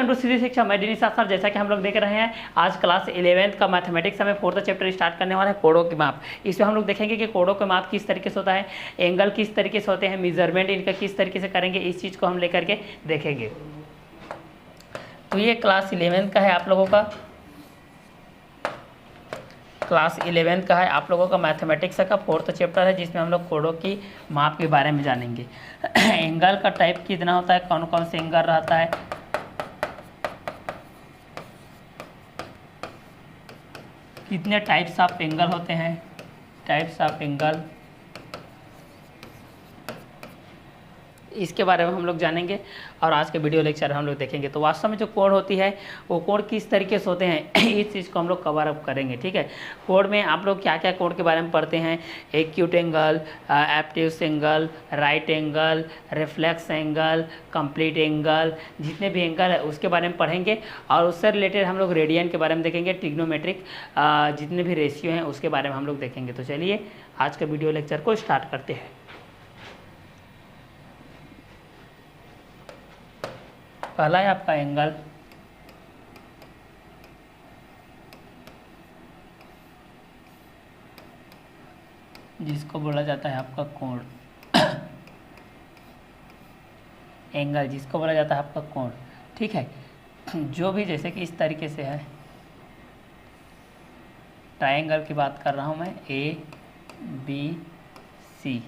Welcome to सीधी शिक्षा। मैं Dinesh sir. जैसा कि हम लोग देख रहे हैं, आज क्लास 11th का मैथमेटिक्स में 4th चैप्टर स्टार्ट करने वाला है, कोणों की माप। इसमें हम लोग देखेंगे कि कोणों के माप किस तरीके से होता है, एंगल किस तरीके से होते हैं, मेजरमेंट इनका किस तरीके से करेंगे, इस चीज़ को हम लेकर के देखेंगे। तो ये क्लास 11th का है आप लोगों का, क्लास 11th का है आप लोगों का मैथमेटिक्स का 4th चैप्टर है, जिसमें हम लोग कोणों की माप के बारे में जानेंगे। एंगल का टाइप कितना होता है, कौन कौन से एंगल रहता है, कितने टाइप्स ऑफ एंगल होते हैं, टाइप्स ऑफ एंगल, इसके बारे में हम लोग जानेंगे। और आज के वीडियो लेक्चर हम लोग देखेंगे। तो वास्तव में जो कोण होती है वो कोण किस तरीके से होते हैं, इस चीज़ को हम लोग कवर अप करेंगे। ठीक है, कोण में आप लोग क्या क्या कोण के बारे में पढ़ते हैं, acute angle, obtuse angle, right angle, reflex angle, complete angle, जितने भी एंगल है उसके बारे में पढ़ेंगे। और उससे रिलेटेड हम लोग रेडियन के बारे में देखेंगे, ट्रिग्नोमेट्रिक जितने भी रेशियो हैं उसके बारे में हम लोग देखेंगे। तो चलिए आज के वीडियो लेक्चर को स्टार्ट करते हैं। पहला है आपका एंगल, जिसको बोला जाता है आपका कोण। एंगल जिसको बोला जाता है आपका कोण। ठीक है, जो भी जैसे कि इस तरीके से है, ट्रायंगल की बात कर रहा हूँ मैं, ABC,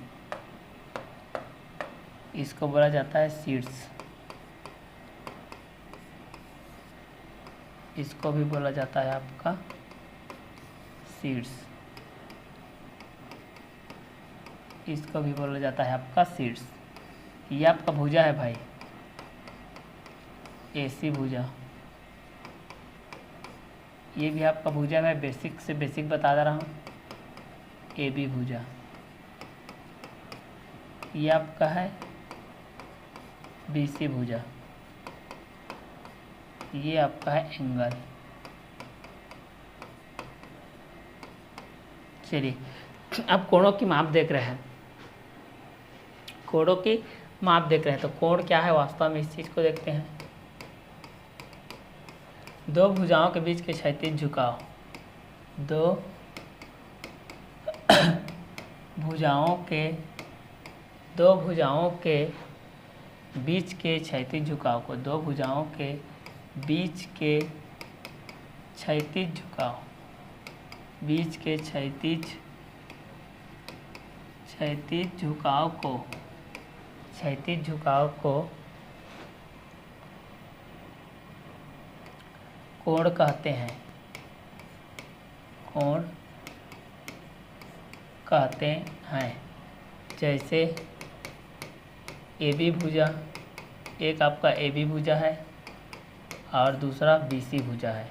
इसको बोला जाता है शीर्ष, इसको भी बोला जाता है आपका शीर्ष, इसको भी बोला जाता है आपका शीर्ष। ये आपका भुजा है भाई, AC भुजा, ये भी आपका भुजा, मैं बेसिक से बेसिक बता दे रहा हूँ, AB भुजा, ये आपका है BC भुजा, ये आपका है एंगल। चलिए अब कोणों की माप देख रहे हैं, कोणों की माप देख रहे हैं। तो कोण क्या है वास्तव में, इस चीज़ को देखते हैं। दो भुजाओं के बीच के क्षैतिज झुकाव, दो भुजाओं के बीच के क्षैतिज झुकाव को, दो भुजाओं के बीच के क्षैतिज झुकाव, बीच के क्षैतिज झुकाव को, क्षैतिज झुकाव को कोण कहते हैं, कोण कहते हैं। जैसे AB भुजा, एक आपका AB भुजा है और दूसरा BC भुजा है,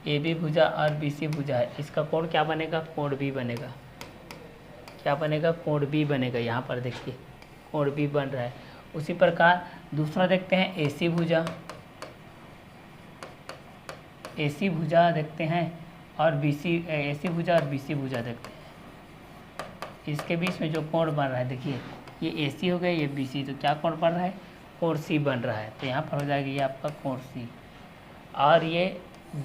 AB भुजा और BC भुजा है। इसका कोण क्या बनेगा, कोण B बनेगा। क्या बनेगा, कोण B बनेगा। यहाँ पर देखिए कोण B बन रहा है। उसी प्रकार दूसरा देखते हैं AC भुजा, AC भुजा देखते हैं और AC भुजा और BC भुजा देखते हैं। इसके बीच में जो कोण बन रहा है, देखिए ये AC हो गया, ये BC, तो क्या कोण बन रहा है, कोण C बन रहा है। तो यहाँ पर हो जाएगा ये आपका कोण C। और ये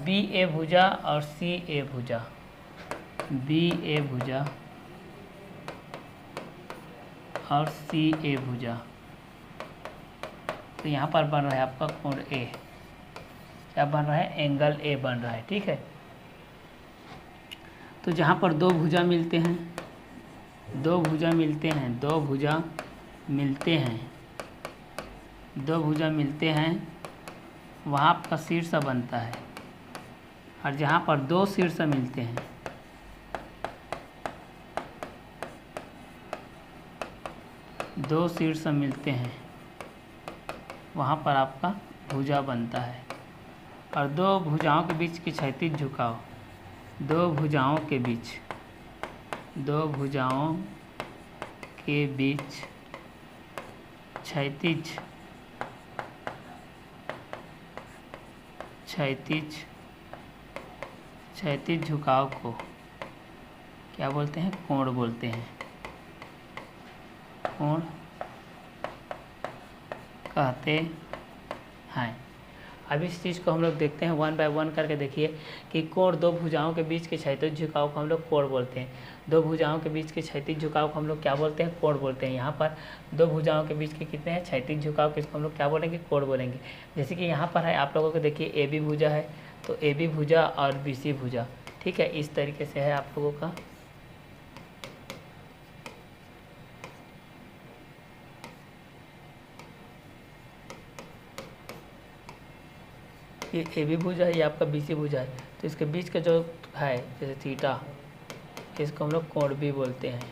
BA भुजा और CA भुजा, BA भुजा और CA भुजा, तो यहाँ पर बन रहा है आपका कोण A। क्या बन रहा है, एंगल A बन रहा है। ठीक है, तो जहाँ पर दो भुजा मिलते हैं, दो भुजा मिलते हैं, दो भुजा मिलते हैं, दो भुजा मिलते हैं, वहाँ आपका शीर्ष बनता है। और जहाँ पर दो शीर्ष मिलते हैं, दो शीर्ष मिलते हैं, वहाँ पर आपका भुजा बनता है। और दो भुजाओं के बीच की क्षैतिज झुकाव, दो भुजाओं के बीच, दो भुजाओं के बीच क्षैतिज झुकाव को क्या बोलते हैं, कोण बोलते हैं, कोण कहते हैं। अब इस चीज़ को हम लोग देखते हैं वन बाय वन करके। देखिए कि कोण दो भुजाओं के बीच के क्षैतिज झुकाव को हम लोग कोण बोलते हैं। दो भुजाओं के बीच के क्षैतिज झुकाव को हम लोग क्या बोलते हैं? कोण बोलते हैं। यहाँ पर दो भुजाओं के बीच के कितने हैं? क्षैतिज झुकाव, किसको हम लोग क्या बोलेंगे? कोण बोलेंगे। जैसे कि यहाँ पर है आप लोगों को, देखिए ए बी भुजा है, तो ए बी भुजा और बी सी भुजा, ठीक है, इस तरीके से है आप लोगों का। ये ए बी भुजा है, ये आपका बी सी भुजा है, तो इसके बीच का जो है जैसे थीटा, इसको हम लोग कोण भी बोलते हैं।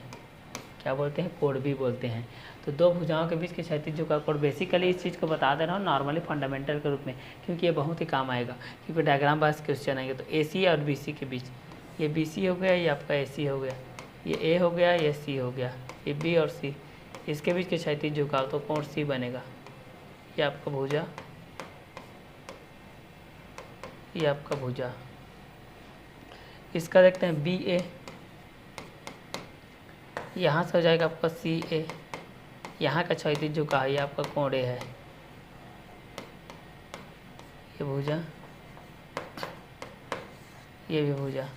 क्या बोलते हैं? कोण भी बोलते हैं। तो दो भुजाओं के बीच के क्षैतिज झुकाव कोण, बेसिकली इस चीज़ को बता दे रहा हूँ नॉर्मली फंडामेंटल के रूप में, क्योंकि ये बहुत ही काम आएगा, क्योंकि डायग्राम बेस्ड क्वेश्चन आएंगे। तो ए सी और बी सी के बीच, ये बी सी हो गया, ये आपका ए सी हो गया, ये ए हो गया, ये सी हो गया, ये बी और सी, इसके बीच के क्षैतिज झुकाव, तो कोण सी बनेगा। ये आपका भुजा, ये आपका भुजा। इसका देखते हैं बी ए, यहाँ से हो जाएगा आपका सी ए, यहाँ का क्षैतिज झुकाव, ये आपका कोण ए है, ये भुजा, ये भी भुजा,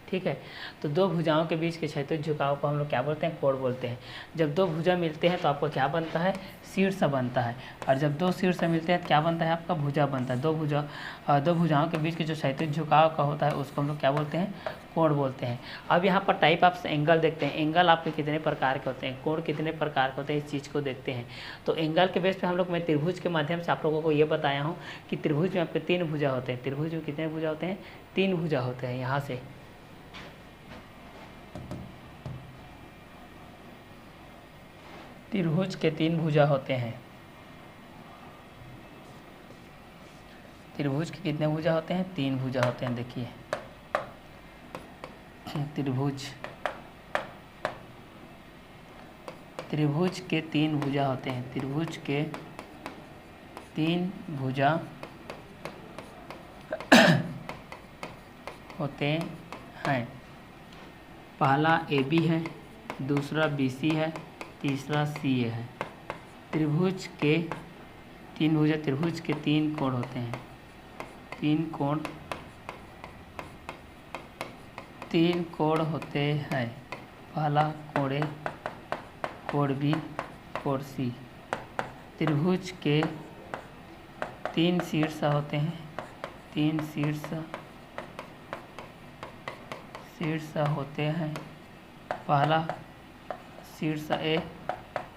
ठीक है। तो दो भुजाओं के बीच के क्षैतिज झुकाव को हम लोग क्या बोलते हैं? कोण बोलते हैं। जब दो भुजा मिलते हैं तो आपको क्या बनता है? शीर्ष बनता है। और जब दो शीर्ष मिलते हैं तो क्या बनता है? आपका भुजा बनता है। दो भुजाओं के बीच के जो क्षैतिज झुकाव का होता है उसको हम लोग क्या बोलते हैं? कोण बोलते हैं। अब यहाँ पर टाइप ऑफ एंगल देखते हैं। एंगल आपके कितने प्रकार के होते हैं, कोण कितने प्रकार के होते हैं, इस चीज़ को देखते हैं। तो एंगल के बेस पे हम लोग, मैं त्रिभुज के माध्यम से आप लोगों को ये बताया हूँ कि त्रिभुज में आपके तीन भुजा होते हैं। त्रिभुज में कितने भुजा होते हैं? तीन भुजा होते हैं। यहाँ से त्रिभुज के तीन भुजा होते हैं। त्रिभुज के कितने भुजा होते हैं? तीन भुजा होते हैं। देखिए त्रिभुज के तीन भुजा होते हैं। त्रिभुज के तीन भुजा होते हैं। पहला ए बी है, दूसरा बी सी है, तीसरा सी ए है। त्रिभुज के तीन भुजा, त्रिभुज के तीन कोण होते हैं। तीन कोण होते हैं। पहला कोण ए, कोण बी, कोण सी। त्रिभुज के तीन शीर्ष होते हैं। तीन शीर्ष होते हैं। पहला शीर्ष ए,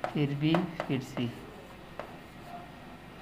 फिर बी, फिर सी,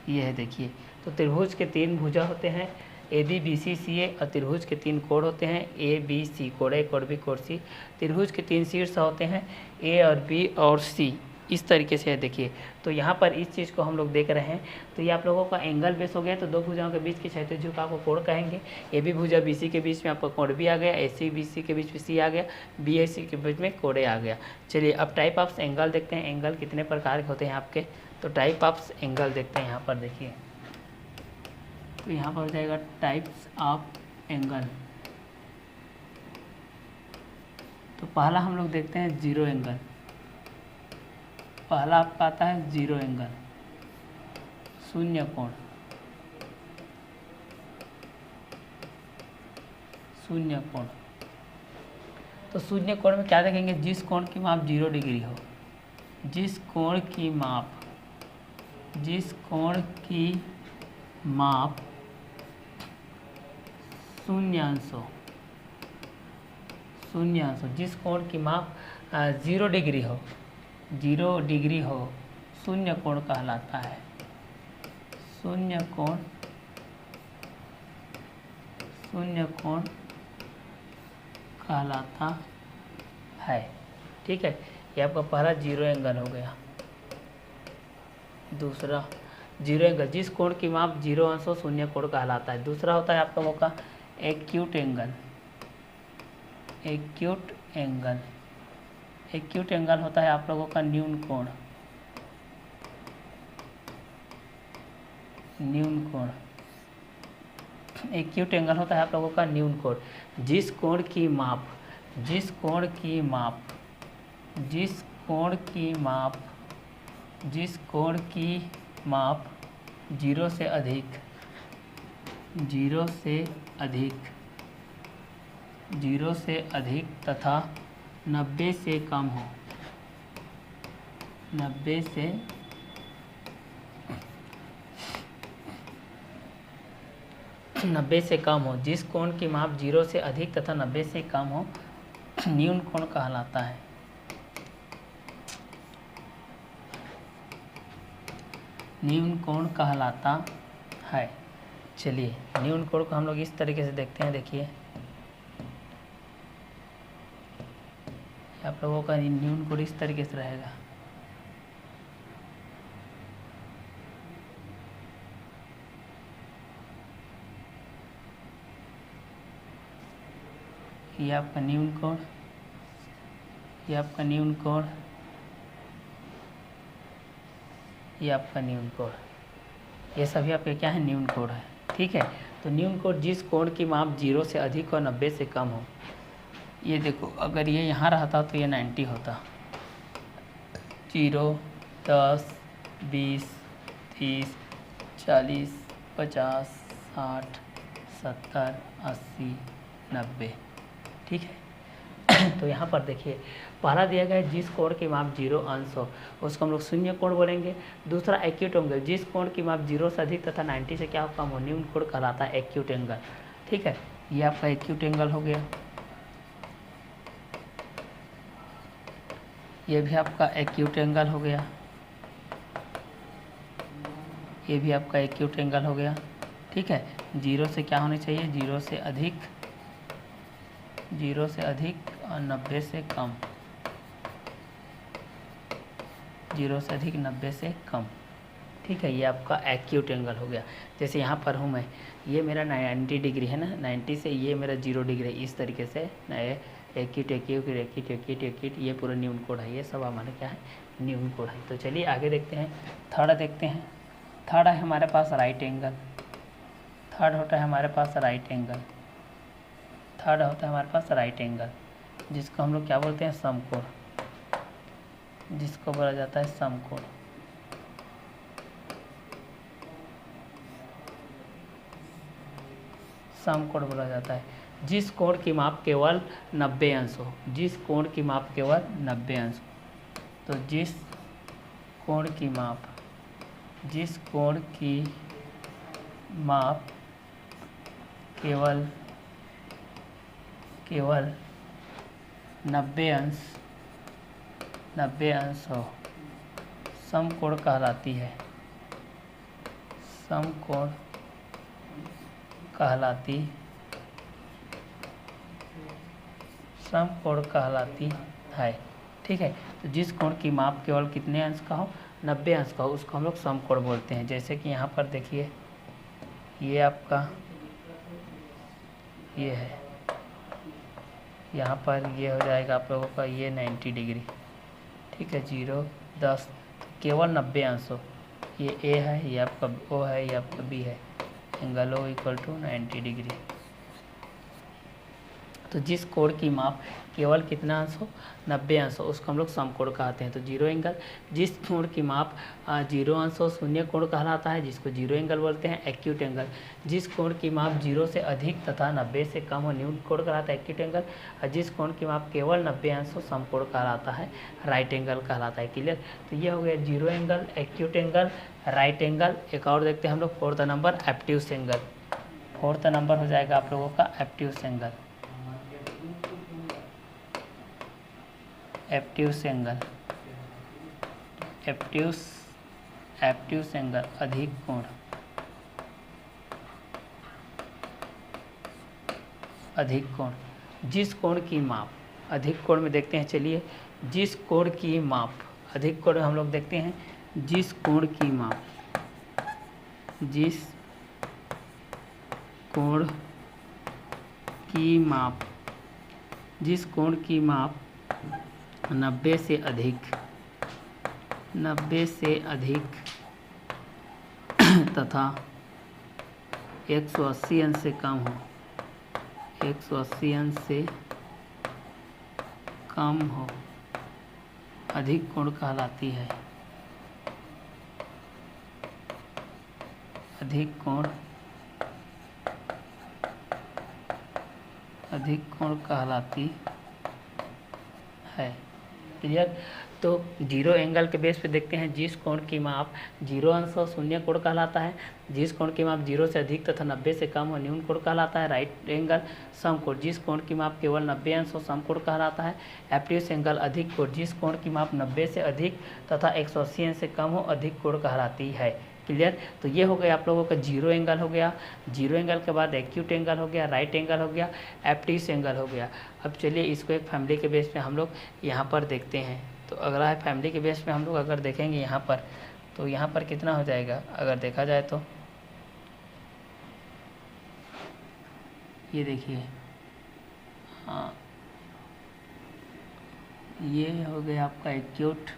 ये है। देखिए तो त्रिभुज के तीन भुजा होते हैं, ए बी बी सी सी ए, और त्रिभुज के तीन कोण होते हैं, ए बी सी, कोण ए, कोण बी, कोण सी। त्रिभुज के तीन शीर्ष होते हैं, ए और बी और सी, इस तरीके से है। देखिए तो यहाँ पर इस चीज़ को हम लोग देख रहे हैं। तो ये आप लोगों का एंगल बेस हो गया। तो दो भुजाओं के बीच के क्षैतिज झुकाव को कोण कहेंगे। ए बी भुजा बी सी के बीच में आपका कोण बी आ गया, ए सी बी सी के बीच में सी आ गया, बी ए सी के बीच में कोण ए आ गया। चलिए अब टाइप ऑफ एंगल देखते हैं। एंगल कितने प्रकार के होते हैं आपके? तो टाइप ऑफ एंगल देखते हैं। यहाँ पर देखिए, तो यहाँ पर हो जाएगा टाइप्स ऑफ एंगल। तो पहला हम लोग देखते हैं जीरो एंगल। पहला आपका आता है जीरो एंगल, शून्य कोण। शून्य कोण, तो शून्य कोण में क्या देखेंगे? जिस कोण की माप 0 डिग्री हो, जिस कोण की माप शून्यांश हो, जिस कोण की माप 0 डिग्री हो, 0 डिग्री हो, शून्य कोण कहलाता है। शून्य कोण कहलाता है। ठीक है, ये आपका पहला जीरो एंगल हो गया। दूसरा जीरो एंगल, जिस कोण की माप 0 अंश हो, शून्य कोण कहलाता है। दूसरा होता है आपका मौका एक्यूट एंगल। एक्यूट एंगल होता है आप लोगों का न्यून कोण। एक्यूट एंगल होता है आप लोगों का न्यून कोण। जिस कोण की माप 0 माप जीरो से अधिक तथा 90 से कम हो, 90 से कम हो। जिस कोण की माप 0 से अधिक तथा 90 से कम हो न्यून कोण कहलाता है। न्यून कोण कहलाता है। चलिए न्यून कोण को हम लोग इस तरीके से देखते हैं। देखिए आप लोगों का न्यून कोण इस तरीके से रहेगा। ये आपका न्यून कोण, ये आपका न्यून कोण, ये आपका न्यून कोण, ये सभी आपके क्या है, न्यून कोण है। ठीक है, तो न्यून कोण जिस कोण की माप 0 से अधिक और 90 से कम हो। ये देखो अगर ये यहाँ रहता तो ये 90 होता। 0, 10, 20, 30, 40, 50, 60, 70, 80, 90। ठीक है तो यहाँ पर देखिए पहला दिया गया है जिस कोण की माप 0 अंश हो उसको हम लोग शून्य कोण बोलेंगे। दूसरा एक्यूट एंगल, जिस कोण की माप 0 से अधिक तथा 90 से क्या कम हो न्यून कोण कहलाता है एक्यूट एंगल। ठीक है, ये आपका एक्यूट एंगल हो गया। ये भी आपका एक्यूट एंगल हो गया। ये भी आपका एक्यूट एंगल हो गया। ठीक है, 0 से क्या होनी चाहिए, 0 से अधिक और 90 से कम, 0 से अधिक 90 से कम। ठीक है, ये आपका एक्यूट एंगल हो गया। जैसे यहाँ पर हूँ मैं, ये मेरा 90 डिग्री है ना, 90 से ये मेरा 0 डिग्री है। इस तरीके से एक्यूट ये पूरा न्यून कोण है। ये सब हमारे क्या है, न्यून कोण है। तो चलिए आगे देखते हैं, थर्ड देखते हैं। थर्ड है हमारे पास राइट एंगल। थर्ड होता है हमारे पास राइट एंगल। थर्ड होता है हमारे पास राइट एंगल, जिसको हम लोग क्या बोलते हैं, समकोण, जिसको बोला जाता है समकोण। समकोण बोला जाता है जिस कोण की माप केवल 90 अंश हो। जिस कोण की माप केवल 90 अंश हो। तो जिस कोण की माप 90 अंश हो समकोण कहलाती है। समकोण कहलाती है। ठीक है, तो जिस कोण की माप केवल कितने अंश का हो, 90 अंश का हो, उसको हम लोग समकोण बोलते हैं। जैसे कि यहाँ पर देखिए ये आपका ये है, यहाँ पर ये हो जाएगा आप लोगों का ये 90 डिग्री। ठीक है, 0, 10 केवल 90 अंश हो। ये ए है, ये आपका ओ है, ये आपका बी है। Angle O equal to 90 degree. तो जिस कोण की माप केवल कितना अंश हो, 90 अंश हो, उसको हम लोग समकोण कहते हैं। तो जीरो एंगल, जिस कोण की माप 0 अंश हो शून्य कोण कहलाता है, जिसको जीरो एंगल बोलते हैं। एक्यूट एंगल, जिस कोण की माप 0 से अधिक तथा 90 से कम हो न्यून कोण कहलाता है एक्यूट एंगल। और जिस कोण की माप केवल 90 अंश हो समकोण कहलाता है राइट एंगल कहलाता है। क्लियर, तो ये हो गया zero angle, acute angle, right angle. एक और देखते हैं हम लोग, fourth number obtuse angle. Fourth number हो जाएगा आप लोगों का obtuse angle. Obtuse angle, obtuse angle अधिक कोण, अधिक कोण। जिस कोण की माप, अधिक कोण में देखते हैं, चलिए जिस कोण की माप, अधिक कोण में हम लोग देखते हैं जिस कोण की माप, जिस कोण की माप, जिस कोण की माप 90 से अधिक तथा 180 अंश से कम हो, 180 अंश से कम हो, अधिक कोण कहलाती है। अधिक कोण कहलाती है। क्लियर। तो जीरो एंगल के बेस पे देखते हैं, जिस कोण की माप 0 अंश हो शून्य कोण कहलाता है, जिस कोण की माप 0 से अधिक तथा 90 से कम हो न्यून कोण कहलाता है। राइट एंगल समकोण, जिस कोण की माप केवल 90 अंश हो समकोण कहलाता है। एब्ट्यूस एंगल अधिक कोण, जिस कोण की माप 90 से अधिक तथा 180 अंश से कम हो अधिक कोण कहलाती है। क्लियर। तो ये हो गया आप लोगों का जीरो एंगल हो गया। जीरो एंगल के बाद एक्यूट एंगल हो गया, राइट एंगल हो गया, एब्ट्यूस एंगल हो गया। अब चलिए इसको एक फैमिली के बेस पे हम लोग यहाँ पर देखते हैं। तो अगला है फैमिली के बेस पे हम लोग अगर देखेंगे यहाँ पर, तो यहाँ पर कितना हो जाएगा अगर देखा जाए तो ये देखिए, हाँ ये हो गया आपका एक्यूट,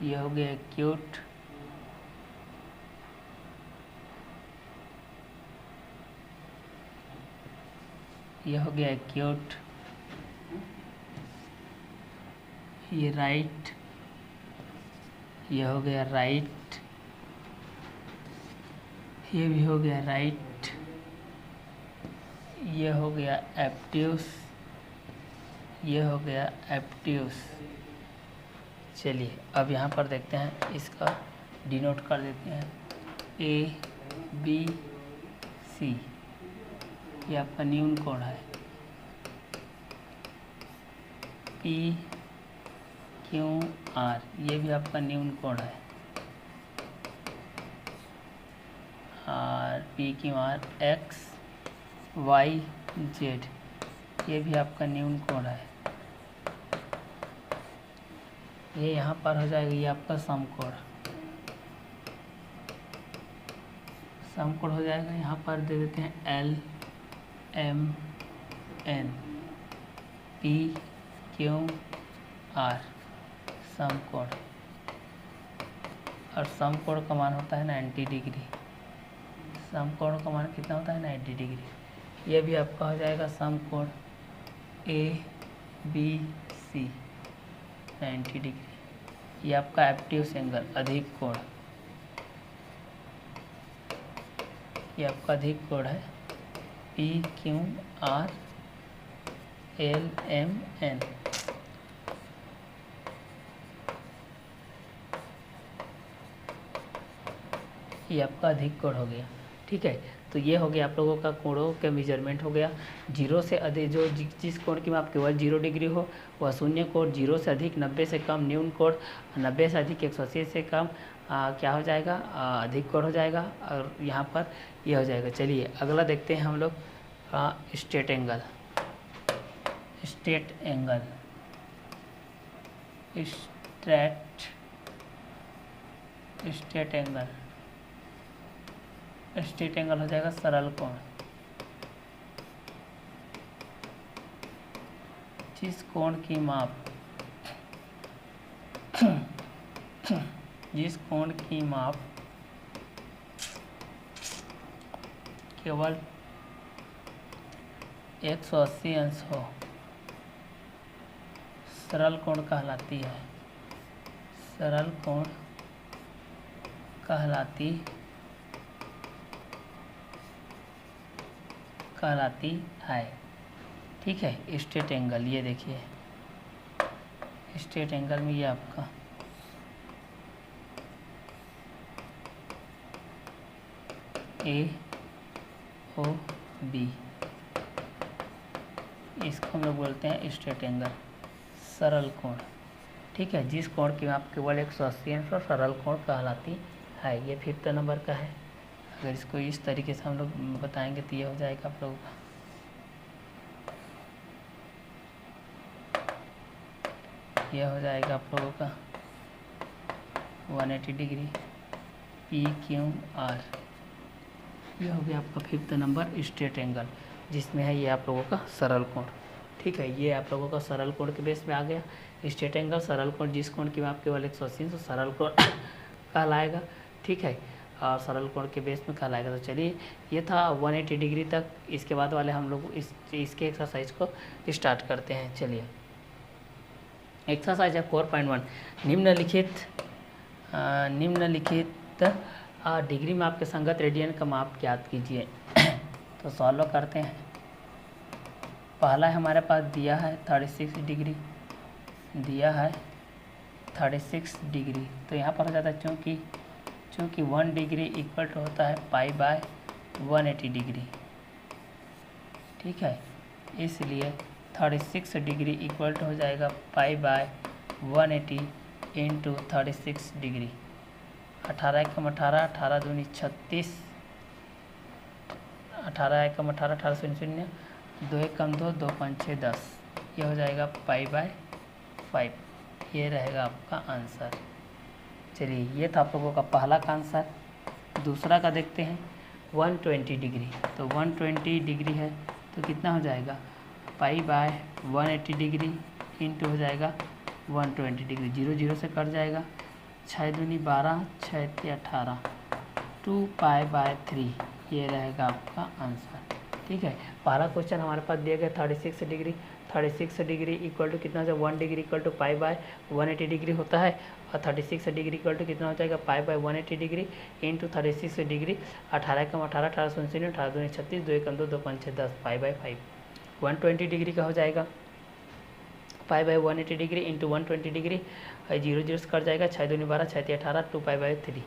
ये हो गया एक्यूट, ये हो गया एक्यूट, ये राइट, ये हो गया राइट, ये भी हो गया राइट, ये हो गया एब्ट्यूस, ये हो गया एब्ट्यूस। चलिए अब यहाँ पर देखते हैं, इसका डिनोट कर देते हैं ए बी सी, ये आपका न्यून कोण है। पी क्यू आर, ये भी आपका न्यून कोण है। और P Q R X Y Z, ये भी आपका न्यून कोण है। ये यहाँ पर हो जाएगा, ये आपका समकोण, समकोण हो जाएगा। यहाँ पर दे देते हैं L M N, P Q R समकोण, और समकोण का मान होता है 90 डिग्री। समकोण का मान कितना होता है 90 डिग्री। ये भी आपका हो जाएगा समकोण ए बी सी 90 डिग्री। ये आपका एब्ट्यूस एंगल अधिक कोण, ये आपका अधिक कोण है। P Q R L M N, ये आपका अधिक कोण हो गया। ठीक है, तो ये हो गया आप लोगों का कोणों के मेजरमेंट हो गया। जीरो से अधिक, जो जिस कोण की माप केवल 0 डिग्री हो वह शून्य कोण, 0 से अधिक 90 से कम न्यून कोण, 90 से अधिक 180 से कम क्या हो जाएगा अधिक कोण हो जाएगा। और यहाँ पर ये हो जाएगा। चलिए अगला देखते हैं हम लोग straight angle. Straight angle, straight angle, straight angle हो जाएगा सरल कोण। जिस कोण की माप जिस कोण की माप केवल 180 अंश हो सरल कोण कहलाती है। सरल कोण कहलाती है। ठीक है, स्ट्रेट एंगल, ये देखिए स्ट्रेट एंगल में ये आपका ए ओ बी, इसको हम लोग बोलते हैं स्ट्रेट एंगल, सरल कोण। ठीक है, जिस कोण की माप केवल 180 अंश और सरल कोण कहलाती है। ये 5th नंबर का है। अगर इसको इस तरीके से हम लोग बताएंगे तो ये हो जाएगा आप लोगों का ये हो जाएगा आप लोगों का 180 डिग्री पी क्यू आर। ये हो गया आपका 5th नंबर स्ट्रेट एंगल, जिसमें है ये आप लोगों का सरल कोण। ठीक है, ये आप लोगों का सरल कोण के बेस में आ गया। स्ट्रेट एंगल सरल कोण, जिस कोण की माप केवल 180 तो सरल कोण कहलाएगा। ठीक है, और सरल कोण के बेस में कहलाएगा। तो चलिए ये था 180 डिग्री तक। इसके बाद वाले हम लोग इसके एक्सरसाइज को स्टार्ट करते हैं। चलिए एक्सरसाइज है 4.1। निम्नलिखित डिग्री में आपके संगत रेडियन का माप ज्ञात कीजिए। तो सॉल्व करते हैं। पहला हमारे पास दिया है 36 डिग्री, दिया है 36 डिग्री। तो यहाँ पर हो जाता है चूँकि 1 डिग्री इक्वल टू होता है पाई बाय 180 डिग्री, ठीक है। इसलिए 36 डिग्री इक्वल टू हो जाएगा पाई बाय 180 इंटू 36 डिग्री। 18 एकम 18, 18 दूनी 36, 18 एकम 18, 18 शून्य शून्य, 2 एकम 2, 2 5 6 10। ये हो जाएगा पाई बाय 5। ये रहेगा आपका आंसर। चलिए, ये था आप लोगों का पहला का आंसर। दूसरा का देखते हैं 120 डिग्री। तो 120 डिग्री है तो कितना हो जाएगा, पाई बाय 180 डिग्री इंटू हो जाएगा 120 डिग्री। 0 0 से कट जाएगा, 6 दूनी 12, 6 3 18, 2 पाई बाय 3। ये रहेगा आपका आंसर, ठीक है। पहला क्वेश्चन हमारे पास दिया गया 36 डिग्री। 36 डिग्री इक्वल टू कितना हो जाएगा, 1 degree equal to pi by 180 degree होता है। और 36 डिग्री इक्वल टू कितना हो जाएगा, pi by 180 degree into 36 degree. 18 एकम 18, 18 शून्य शून्य, 18 दूनी 36, 2 एकम 2, 2 5 6 10, पाई बाय 5। 120 डिग्री का हो जाएगा pi by 180 degree into 120 degree. 0 0 से कट जाएगा, 6 दूनी 12, 6 3 18, 2 पाई बाय 3।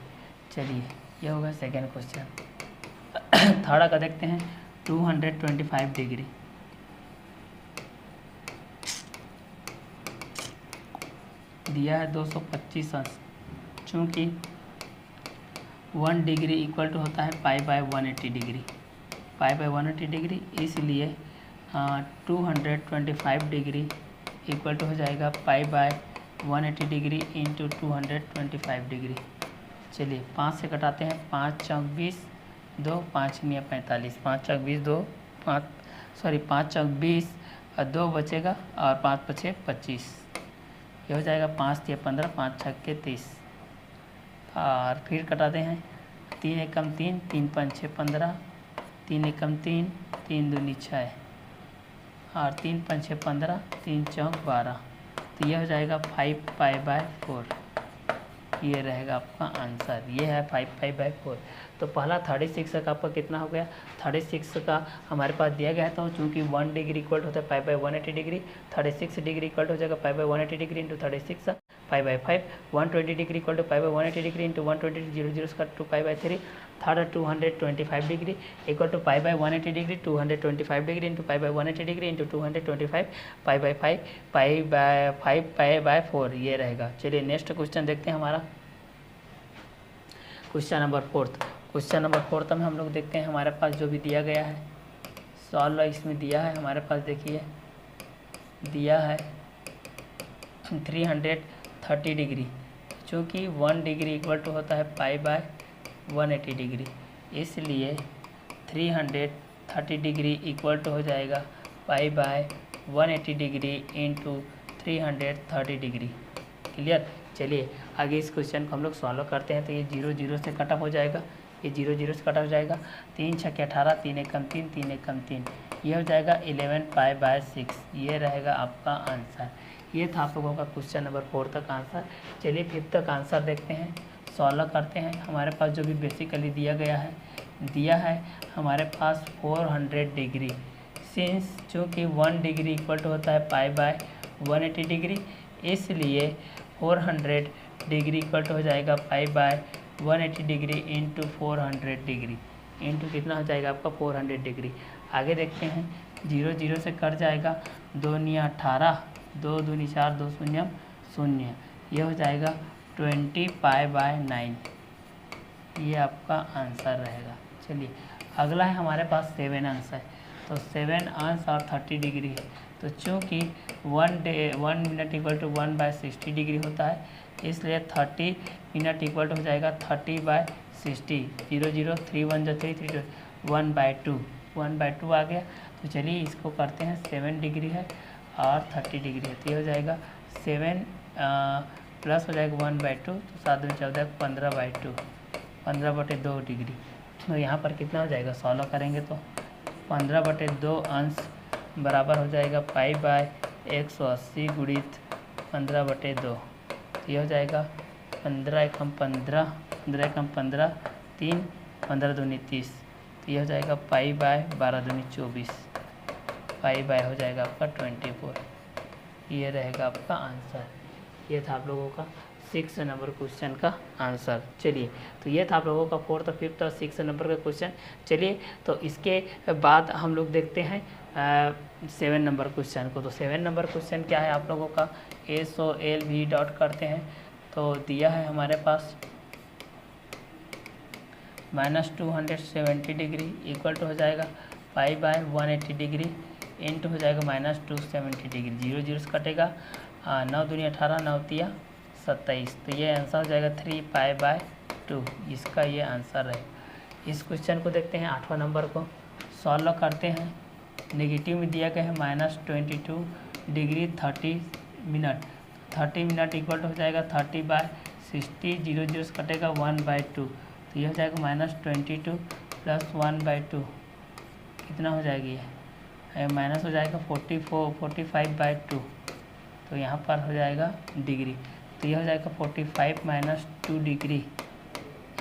चलिए, यह होगा सेकेंड क्वेश्चन। थर्ड का देखते हैं 225 डिग्री। दिया है 225 अंश। चूँकि 1 डिग्री इक्वल टू होता है pi by 180 degree, pi by 180 degree, इसलिए 225 डिग्री इक्वल टू हो जाएगा pi by 180 degree into 225 degree. चलिए, 5 से कटाते हैं, 5 चौक 20, 2 5 9 45, 5 चौक 20, 5 चौक 20 और 2 बचेगा और 5 बचे 25। ये हो जाएगा 5 3 15, 5 6 के 30। और फिर कटाते हैं, 3 एकम 3, 3 5 6 15, 3 एकम 3, 3 दूनी 6 और 3 5 6 15, 3 चौक 12। तो ये हो जाएगा 5 पाई बाय 4। ये रहेगा आपका आंसर। ये है 5 पाई बाय 4। तो पहला 36 का आपका कितना हो गया, 36 का हमारे पास दिया गया है। तो चूँकि 1 डिग्री इक्वल होता है pi by 180 degree, 36 degree equal हो जाएगा pi by 180 degree into 36 pi by 5। 120 degree equal to pi by 180 degree into 120, 0 0 का 2 pi by 3। Third 225 degree equal to pi by 180 degree, 225 degree into pi by 180 degree into 225 pi by 5, pi by 5 pi by 4। ये रहेगा। चलिए, next question देखते हैं हमारा question number 4। Question number 4 में हम लोग देखते हैं हमारे पास जो भी दिया गया है, सॉल्व इसमें दिया है हमारे पास। देखिए, दिया है 330 डिग्री। चूँकि 1 डिग्री इक्वल टू होता है पाई बाय 180 डिग्री, इसलिए 330 डिग्री इक्वल टू हो जाएगा pi by 180 degree into 330 degree. Clear. चलिए, आगे इस क्वेश्चन को हम लोग सॉल्व करते हैं। तो ये 0 0 से कट ऑफ हो जाएगा, ये 0 0 से कट ऑफ हो जाएगा। 3 6 18, 3 एकम 3, 3 एकम 3। ये हो जाएगा 11 पाई बाय 6। ये रहेगा आपका आंसर। ये था आप लोगों का क्वेश्चन नंबर 4 तक आंसर। चलिए, 5 तक आंसर देखते हैं, सॉल्व करते हैं। हमारे पास जो भी बेसिकली दिया गया है, दिया है हमारे पास 400 डिग्री। सिंस चूँकि 1 डिग्री इक्वल टू होता है पाई बाय 180 डिग्री, इसलिए 400 डिग्री इक्वल टू हो जाएगा pi by 180 degree into 400 degree into कितना हो जाएगा आपका 400 डिग्री। आगे देखते हैं, 0 0 से कट जाएगा, 2 9 18, 2 दूनी 4, 2 शून्य 0। ये हो जाएगा 20 पाई बाय 9। ये आपका आंसर रहेगा। चलिए, अगला है हमारे पास 7 अंश है। तो 7 अंश और 30 डिग्री है। तो चूँकि 1 minute equal to 1 by 60 degree होता है, इसलिए 30 मिनट इक्वल टू हो जाएगा 30 बाय 60। 0 0, 3 1 जो 3 3 1 बाय 2, 1 बाय 2 आ गया। तो चलिए, इसको करते हैं, 7 डिग्री है और 30 डिग्री है। तो ये हो जाएगा 7 प्लस हो जाएगा 1 बाय 2, तो 7 दूनी 14, 15 बाय 2, 15/2 डिग्री। तो यहाँ पर कितना हो जाएगा, सॉल्व करेंगे तो 15/2 अंश बराबर हो जाएगा पाई बाय 180 गुणित 15/2। तो ये हो जाएगा 15 एकम 15, 15 एकम 15, 3, 15 दूनी 30, तो ये हो जाएगा पाई बाय 12 दूनी 24, पाई बाय हो जाएगा आपका 24। ये रहेगा आपका आंसर। ये था आप लोगों का 6 नंबर क्वेश्चन का आंसर। चलिए, तो ये था आप लोगों का 4th, 5th और 6 नंबर का क्वेश्चन। चलिए, तो इसके बाद हम लोग देखते हैं 7 नंबर क्वेश्चन को। तो 7 नंबर क्वेश्चन क्या है आप लोगों का, SOLV डॉट करते हैं तो दिया है हमारे पास -270 डिग्री इक्वल टू हो जाएगा पाई बाय 180 डिग्री इंटू हो जाएगा -270 डिग्री, 0 0 से कटेगा, 9 दूनी 18, 9 तिया 27, तो ये आंसर हो जाएगा 3 पाई बाय 2, इसका ये आंसर है। इस क्वेश्चन को देखते हैं 8वां नंबर को, सॉल्व करते हैं। नेगेटिव में दिया गया है -22 degree 30 minute, 30 minute equal to हो जाएगा 30 बाय 60, 0 0 से कटेगा 1/2, तो ये हो जाएगा -22 प्लस 1/2, कितना हो जाएगी ये, माइनस हो जाएगा 45/2, तो यहाँ पर हो जाएगा डिग्री, तो ये हो जाएगा 45 माइनस 2 डिग्री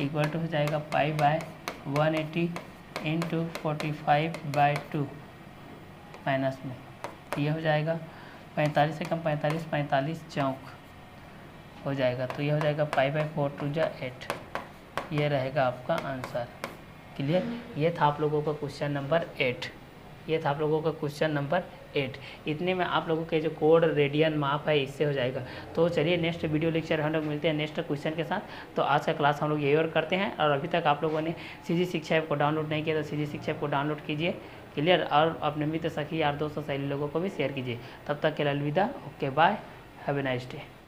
इक्वल टू हो जाएगा पाई बाय 180 इंटू 45/2 माइनस में, तो ये हो जाएगा 45 से कम 45, 45 चौक हो जाएगा, तो ये हो जाएगा पाई बाय 4 2 जा 8, ये रहेगा आपका आंसर। क्लियर। ये था आप लोगों का क्वेश्चन नंबर 8। ये था आप लोगों का क्वेश्चन नंबर 8। इतने में आप लोगों के जो कोड रेडियन माप है इससे हो जाएगा। तो चलिए नेक्स्ट वीडियो लेक्चर हम लोग मिलते हैं नेक्स्ट क्वेश्चन के साथ। तो आज का क्लास हम लोग यही और करते हैं। और अभी तक आप लोगों ने सीजी शिक्षा ऐप को डाउनलोड नहीं किया तो सीजी शिक्षा ऐप को डाउनलोड कीजिए। क्लियर। और अपने मित्र सखी यार दोस्तों सहेली लोगों को भी शेयर कीजिए। तब तक के लिए अलविदा। Okay bye, have a nice day.